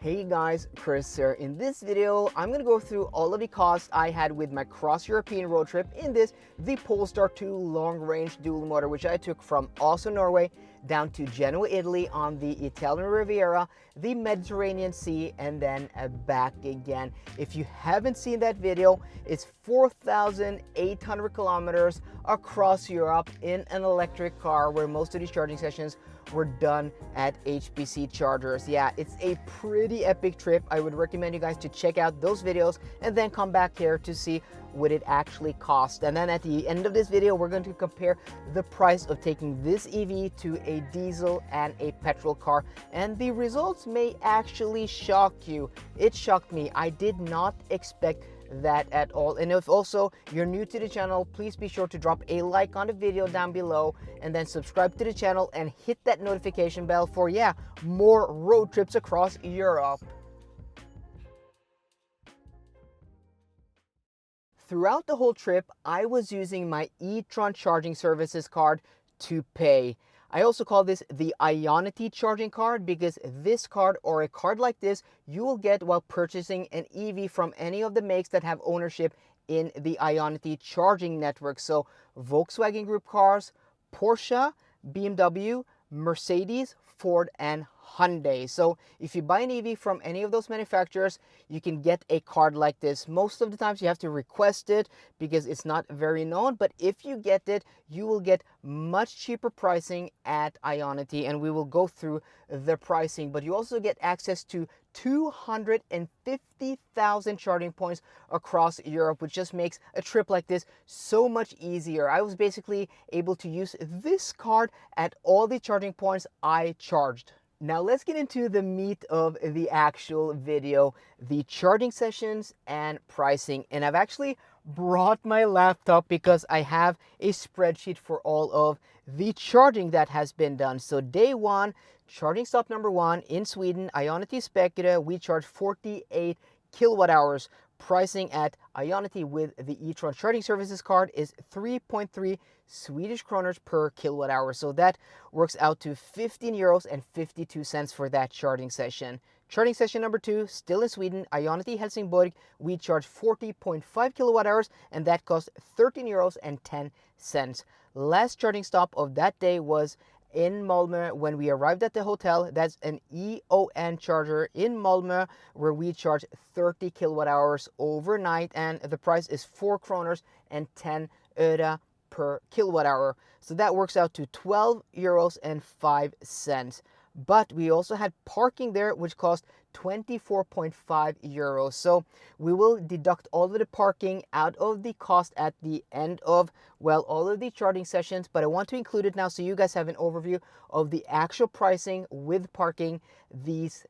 Hey guys, Kris here. In this video, I'm going to go through all of the costs I had with my cross-European road trip in the Polestar 2 long-range dual motor, which I took from Oslo, Norway, down to Genoa, Italy on the Italian Riviera, the Mediterranean Sea, and then back again. If you haven't seen that video, it's 4,800 kilometers across Europe in an electric car where most of these charging sessions were done at HPC chargers. Yeah, it's a pretty epic trip. I would recommend you guys to check out those videos and then come back here to see what it actually cost. And then at the end of this video, we're going to compare the price of taking this EV to a diesel and a petrol car. And the results may actually shock you. It shocked me. I did not expect that at all. And if also you're new to the channel, please be sure to drop a like on the video down below and then subscribe to the channel and hit that notification bell for more road trips across Europe. Throughout the whole trip, I was using my e-tron charging services card to pay. I also call this the Ionity charging card because this card, or a card like this, you will get while purchasing an EV from any of the makes that have ownership in the Ionity charging network. So Volkswagen Group cars, Porsche, BMW, Mercedes, Ford, and Hyundai. So if you buy an EV from any of those manufacturers, you can get a card like this. Most of the times you have to request it because it's not very known, but if you get it, you will get much cheaper pricing at Ionity, and we will go through the pricing. But you also get access to 250,000 charging points across Europe, which just makes a trip like this so much easier. I was basically able to use this card at all the charging points I charged. Now let's get into the meat of the actual video, the charging sessions and pricing. And I've actually brought my laptop because I have a spreadsheet for all of the charging that has been done. So day one, charging stop number 1 in Sweden, Ionity Spectra, we charge 48 kilowatt hours. Pricing at Ionity with the e-tron charging services card is 3.3 Swedish kroners per kilowatt hour. So that works out to 15 euros and 52 cents for that charging session. Charging session number 2, still in Sweden, Ionity Helsingborg, we charge 40.5 kilowatt hours, and that costs 13 euros and 10 cents. Last charging stop of that day was in Malmö when we arrived at the hotel. That's an EON charger in Malmö where we charge 30 kilowatt hours overnight, and the price is 4 kroners and 10 öre per kilowatt hour. So that works out to 12 euros and 5 cents. But we also had parking there, which cost 24.5 euros. So we will deduct all of the parking out of the cost at the end of, well, all of the charging sessions. But I want to include it now so you guys have an overview of the actual pricing with parking these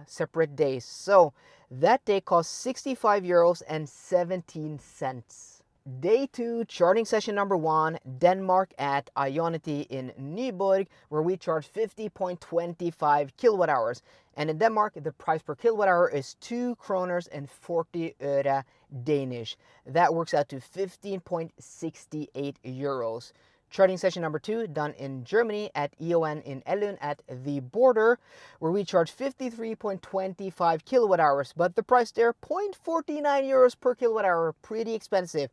separate days. So that day cost 65 euros and 17 cents. Day 2, charging session number 1, Denmark at Ionity in Nyborg, where we charge 50.25 kilowatt hours. And in Denmark, the price per kilowatt hour is 2 kroners and 40 öre Danish. That works out to 15.68 euros. Charging session number 2 done in Germany at EON in Ellun at the border, where we charge 53.25 kilowatt hours, but the price there 0.49 euros per kilowatt hour, pretty expensive.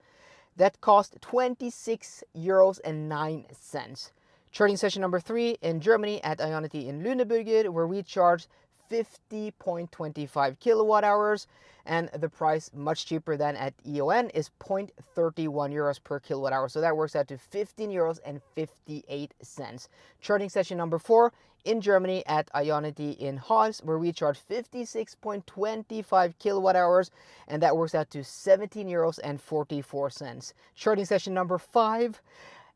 That cost 26 euros and 9 cents. Charging session number 3 in Germany at Ionity in Lüneburg, where we charge 50.25 kilowatt hours, and the price much cheaper than at EON is 0.31 euros per kilowatt hour. So that works out to 15 euros and 58 cents. Charging session number 4 in Germany at Ionity in Haas, where we charge 56.25 kilowatt hours, and that works out to 17 euros and 44 cents. Charging session number 5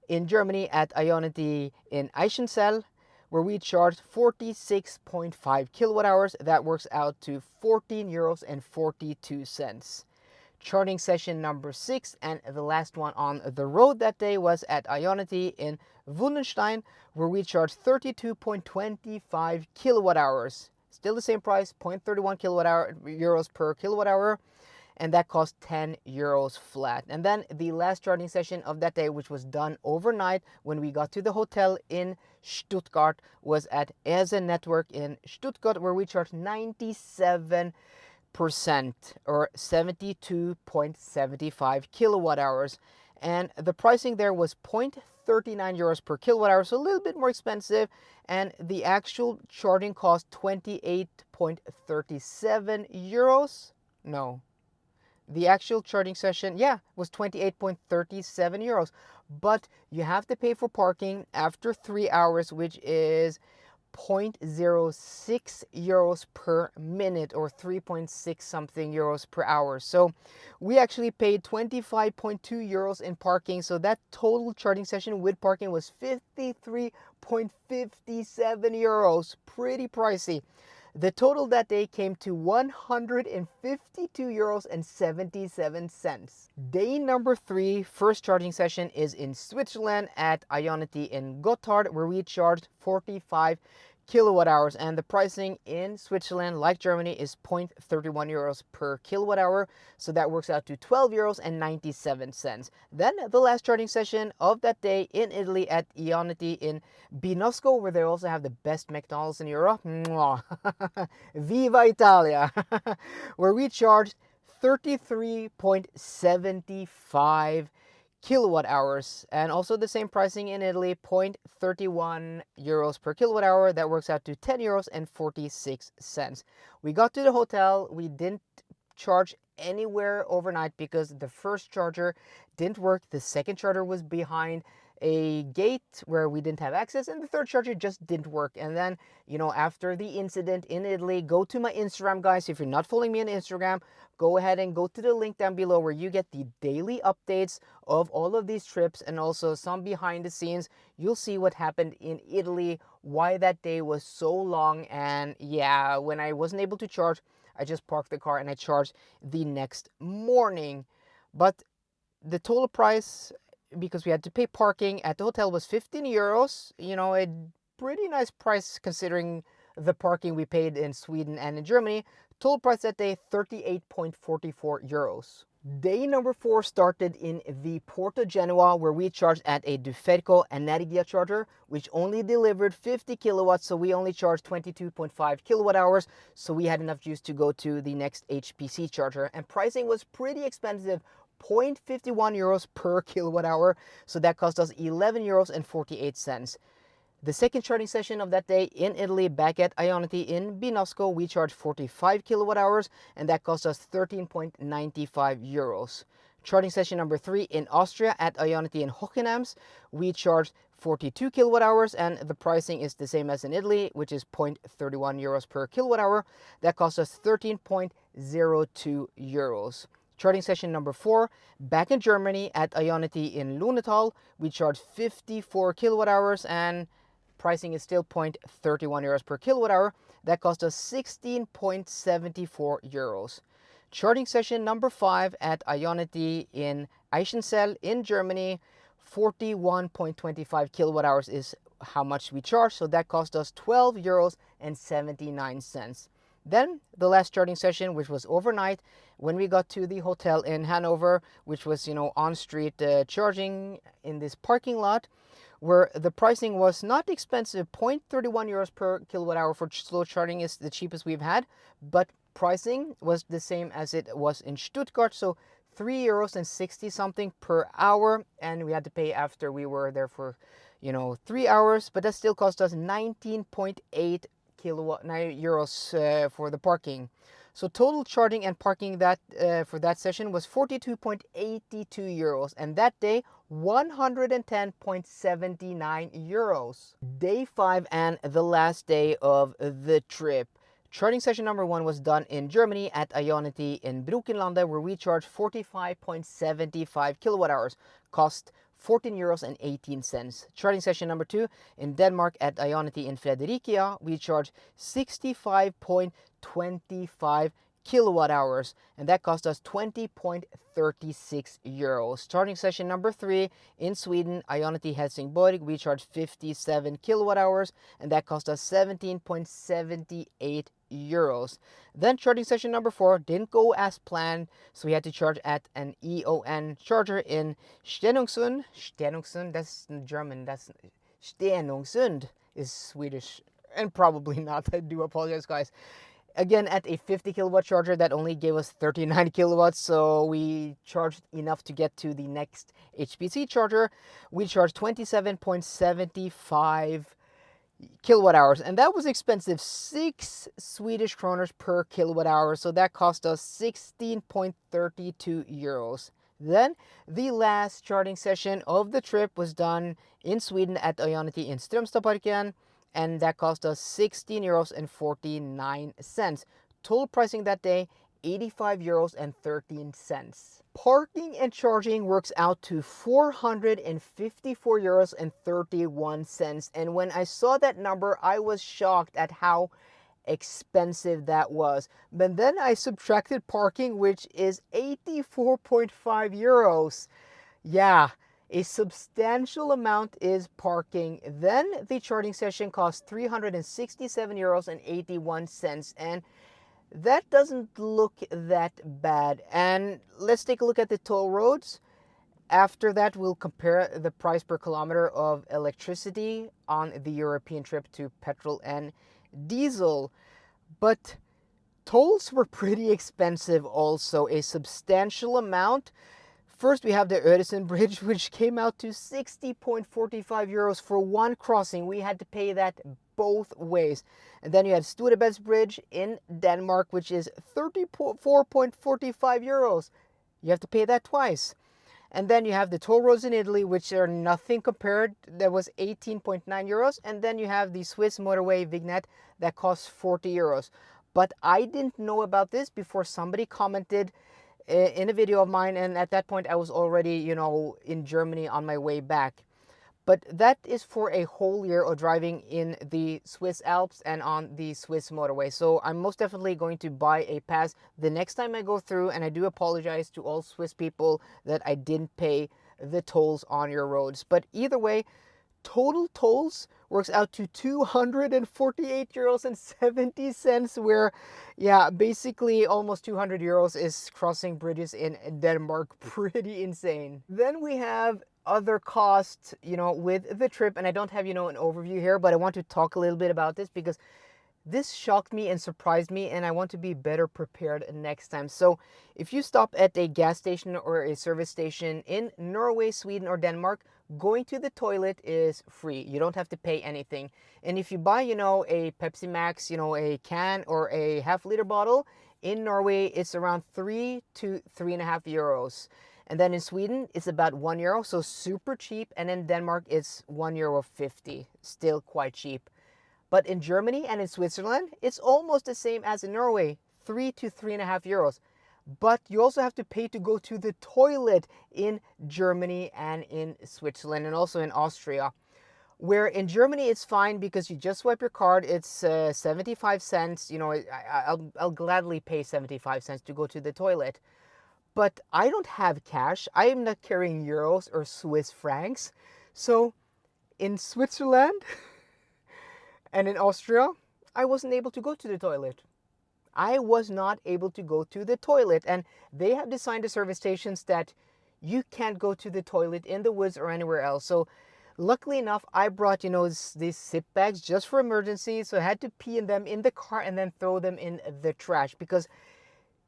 in Germany at Ionity in Eichensell, where we charge 46.5 kilowatt hours. That works out to 14 euros and 42 cents. Charging session number 6 and the last one on the road that day was at Ionity in Wundenstein, where we charge 32.25 kilowatt hours. Still the same price, 0.31 euros per kilowatt hour. and that cost 10 euros flat. And then the last charging session of that day, which was done overnight when we got to the hotel in Stuttgart, was at Eze Network in Stuttgart, where we charged 97% or 72.75 kilowatt hours. And the pricing there was 0.39 euros per kilowatt hour, so a little bit more expensive. And the actual charging cost 28.37 euros. No, the actual charging session, yeah, was 28.37 euros. But you have to pay for parking after 3 hours, which is 0.06 euros per minute or 3.6 something euros per hour. So we actually paid 25.2 euros in parking. So that total charging session with parking was 53.57 euros. Pretty pricey. The total that day came to 152 euros and 77 cents. Day number 3, first charging session, is in Switzerland at Ionity in Gotthard, where we charged 45 kilowatt hours, and the pricing in Switzerland, like Germany, is 0.31 euros per kilowatt hour, so that works out to 12 euros and 97 cents. Then the last charging session of that day in Italy at Ionity in Binosco, where they also have the best McDonald's in Europe. Viva Italia! Where we charged 33.75 kilowatt hours, and also the same pricing in Italy, 0.31 euros per kilowatt hour. That works out to 10 euros and 46 cents. We got to the hotel. We didn't charge anywhere overnight because the first charger didn't work. The second charger was behind a gate where we didn't have access, and the third charger just didn't work. And then, you know, after the incident in Italy, go to my Instagram, guys. If you're not following me on Instagram, go ahead and go to the link down below where you get the daily updates of all of these trips and also some behind the scenes. You'll see what happened in Italy, why that day was so long. And yeah, when I wasn't able to charge, I just parked the car and I charged the next morning. But the total price, because we had to pay parking at the hotel, was 15 euros. You know, a pretty nice price considering the parking we paid in Sweden and in Germany. Total price that day, 38.44 euros. Day number 4 started in the port of Genova, where we charged at a Duferco Energia charger, which only delivered 50 kilowatts, so we only charged 22.5 kilowatt hours, so we had enough juice to go to the next HPC charger. And pricing was pretty expensive, 0.51 euros per kilowatt hour, so that cost us 11 euros and 48 cents. The second charging session of that day in Italy, back at Ionity in Binosco, we charged 45 kilowatt hours, and that cost us 13.95 euros. Charging session number 3 in Austria at Ionity in Hockenhems, we charged 42 kilowatt hours, and the pricing is the same as in Italy, which is 0.31 euros per kilowatt hour. That cost us 13.02 euros. Charging session number 4, back in Germany at Ionity in Lunetal, we charged 54 kilowatt hours, and pricing is still 0.31 euros per kilowatt hour. That cost us 16.74 euros. Charging session number 5 at Ionity in Eichensell in Germany, 41.25 kilowatt hours is how much we charge, so that cost us 12 euros and 79 cents. Then the last charging session, which was overnight, when we got to the hotel in Hanover, which was, you know, on-street charging in this parking lot, where the pricing was not expensive. 0.31 euros per kilowatt hour for slow charging is the cheapest we've had, but pricing was the same as it was in Stuttgart, so 3 euros and 60 something per hour, and we had to pay after we were there for, you know, 3 hours, but that still cost us 19.8 euros for the parking. So total charging and parking that for that session was 42.82 euros, and that day 110.79 euros. Day 5 and the last day of the trip. Charging session number 1 was done in Germany at Ionity in Bruckenlande, where we charged 45.75 kilowatt hours. Cost 14 euros and 18 cents. Charging session number 2 in Denmark at Ionity in Fredericia, we charged 65.25 kilowatt hours, and that cost us 20.36 euros. Charging session number 3 in Sweden, Ionity Helsingborg, we charged 57 kilowatt hours, and that cost us 17.78 euros. Then charging session number 4 didn't go as planned, so we had to charge at an EON charger in Stenungsund. Stenungsund, that's German. That's Stenungsund is Swedish, and probably not. I do apologize, guys. Again, at a 50 kilowatt charger that only gave us 39 kilowatts, so we charged enough to get to the next HPC charger. We charged 27.75 kilowatt hours, and that was expensive, 6 Swedish kroners per kilowatt hour, so that cost us 16.32 euros. Then the last charging session of the trip was done in Sweden at Ionity in Strömstadparken, and that cost us 16 euros and 49 cents. Total pricing that day, 85 euros and 13 cents. Parking and charging works out to 454 euros and 31 cents. And when I saw that number, I was shocked at how expensive that was. But then I subtracted parking, which is 84.5 euros. Yeah, a substantial amount is parking. Then the charging session cost 367 euros and 81 cents. And that doesn't look that bad. And let's take a look at the toll roads. After that, we'll compare the price per kilometer of electricity on the European trip to petrol and diesel. But tolls were pretty expensive also, a substantial amount. First, we have the Öresund Bridge, which came out to 60.45 euros for one crossing. We had to pay that both ways. And then you had Storebælts Bridge in Denmark, which is 34.45 euros. You have to pay that twice. And then you have the toll roads in Italy, which are nothing compared. That was 18.9 euros. And then you have the Swiss motorway vignette that costs 40 euros. But I didn't know about this before somebody commented in a video of mine, and at that point I was already, in Germany on my way back. But that is for a whole year of driving in the Swiss Alps and on the Swiss motorway. So I'm most definitely going to buy a pass the next time I go through, and I do apologize to all Swiss people that I didn't pay the tolls on your roads. But either way, total tolls works out to 248 euros and 70 cents, where, yeah, basically almost 200 euros is crossing bridges in Denmark. Pretty insane. Then we have other costs, with the trip, and I don't have, an overview here, but I want to talk a little bit about this because this shocked me and surprised me, and I want to be better prepared next time. So if you stop at a gas station or a service station in Norway, Sweden, or Denmark, going to the toilet is free. You don't have to pay anything. And if you buy, a Pepsi Max, a can or a half-liter bottle, in Norway, it's around 3 to 3.5 euros. And then in Sweden, it's about 1 euro, so super cheap. And in Denmark, it's 1 euro 50, still quite cheap. But in Germany and in Switzerland, it's almost the same as in Norway, 3 to 3.5 euros. But you also have to pay to go to the toilet in Germany and in Switzerland and also in Austria. Where in Germany, it's fine because you just swipe your card. It's 75 cents. I'll gladly pay 75 cents to go to the toilet. But I don't have cash. I am not carrying euros or Swiss francs. So in Switzerland and in Austria, I wasn't able to go to the toilet. I was not able to go to the toilet. And they have designed the service stations that you can't go to the toilet in the woods or anywhere else. So luckily enough, I brought, these zip bags just for emergencies. So I had to pee in them in the car and then throw them in the trash because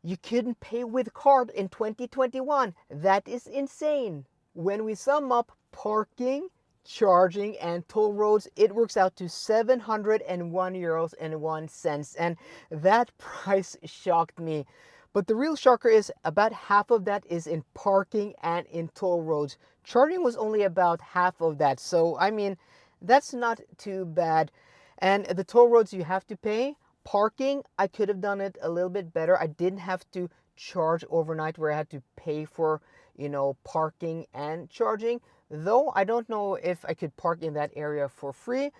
you couldn't pay with card in 2021. That is insane. When we sum up parking, charging, and toll roads, it works out to 701 euros and 1 cent. And that price shocked me. But the real shocker is about half of that is in parking and in toll roads. Charging was only about half of that. So, that's not too bad. And the toll roads you have to pay. Parking, I could have done it a little bit better. I didn't have to charge overnight where I had to pay for, parking and charging. Though I don't know if I could park in that area for free,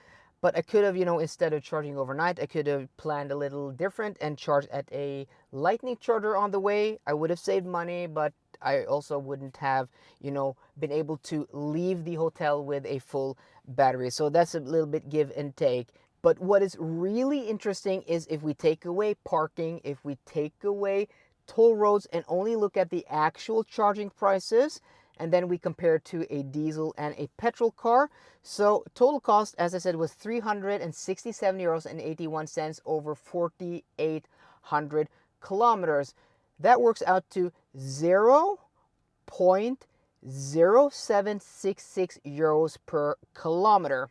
but I could have, instead of charging overnight, I could have planned a little different and charged at a lightning charger on the way. I would have saved money, but I also wouldn't have, been able to leave the hotel with a full battery. So that's a little bit give and take. But what is really interesting is if we take away parking, if we take away toll roads and only look at the actual charging prices, and then we compare to a diesel and a petrol car. So total cost, as I said, was 367 euros and 81 cents over 4,800 kilometers. That works out to 0.0766 euros per kilometer.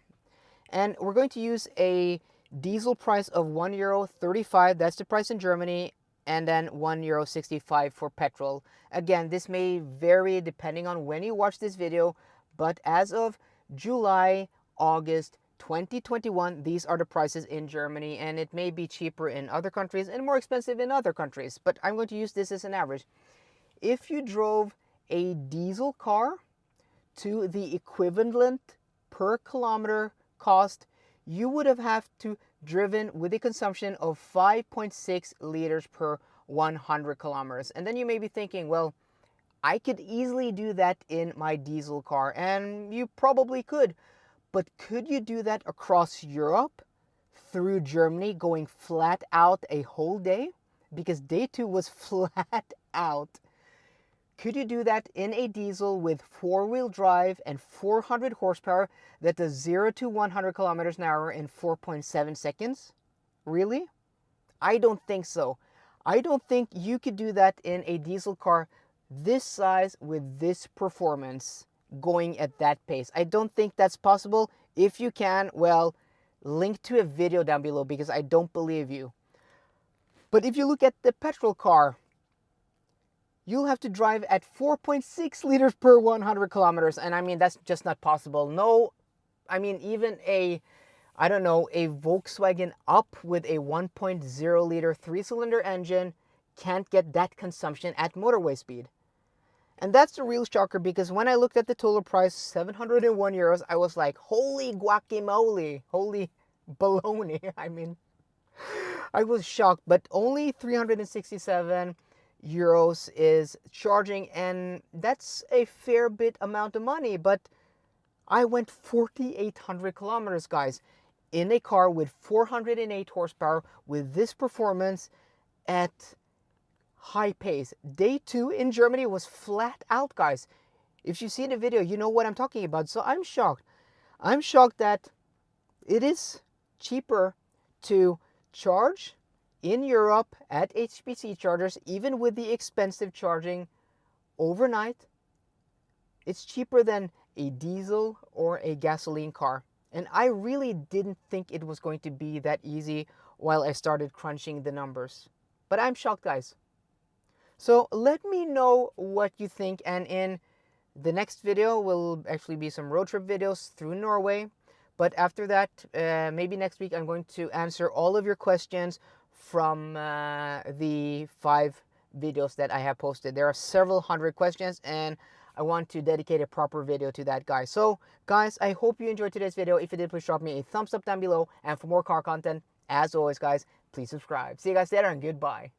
And we're going to use a diesel price of €1.35. That's the price in Germany. And then €1.65 for petrol. Again, this may vary depending on when you watch this video, but as of July, August 2021, these are the prices in Germany, and it may be cheaper in other countries and more expensive in other countries, but I'm going to use this as an average. If you drove a diesel car to the equivalent per kilometer cost, you would have to driven with a consumption of 5.6 liters per 100 kilometers. And then you may be thinking, well, I could easily do that in my diesel car, and you probably could. But could you do that across Europe through Germany, going flat out a whole day? Because day 2 was flat out. Could you do that in a diesel with 4-wheel drive and 400 horsepower that does 0 to 100 kilometers an hour in 4.7 seconds? Really? I don't think so. I don't think you could do that in a diesel car this size with this performance going at that pace. I don't think that's possible. If you can, well, link to a video down below because I don't believe you. But if you look at the petrol car, you'll have to drive at 4.6 liters per 100 kilometers. And I mean, that's just not possible. No, I mean, even a Volkswagen Up with a 1.0 liter 3-cylinder engine can't get that consumption at motorway speed. And that's the real shocker, because when I looked at the total price, 701 euros, I was like, holy guacamole, holy baloney. I mean, I was shocked, but only 367 euros is charging, and that's a fair bit amount of money. But I went 4,800 kilometers, guys, in a car with 408 horsepower with this performance at high pace. Day 2 in Germany was flat out, guys. If you see the video, you know what I'm talking about. So I'm shocked. I'm shocked that it is cheaper to charge in Europe at HPC chargers, even with the expensive charging overnight. It's cheaper than a diesel or a gasoline car. And I really didn't think it was going to be that easy while I started crunching the numbers. But I'm shocked, guys. So let me know what you think, and in the next video will actually be some road trip videos through Norway. But after that, maybe next week, I'm going to answer all of your questions from the 5 videos that I have posted. There are several hundred questions, and I want to dedicate a proper video to that, guys. So guys, I hope you enjoyed today's video. If you did, please drop me a thumbs up down below, and for more car content, as always, guys, please subscribe. See you guys later, and goodbye.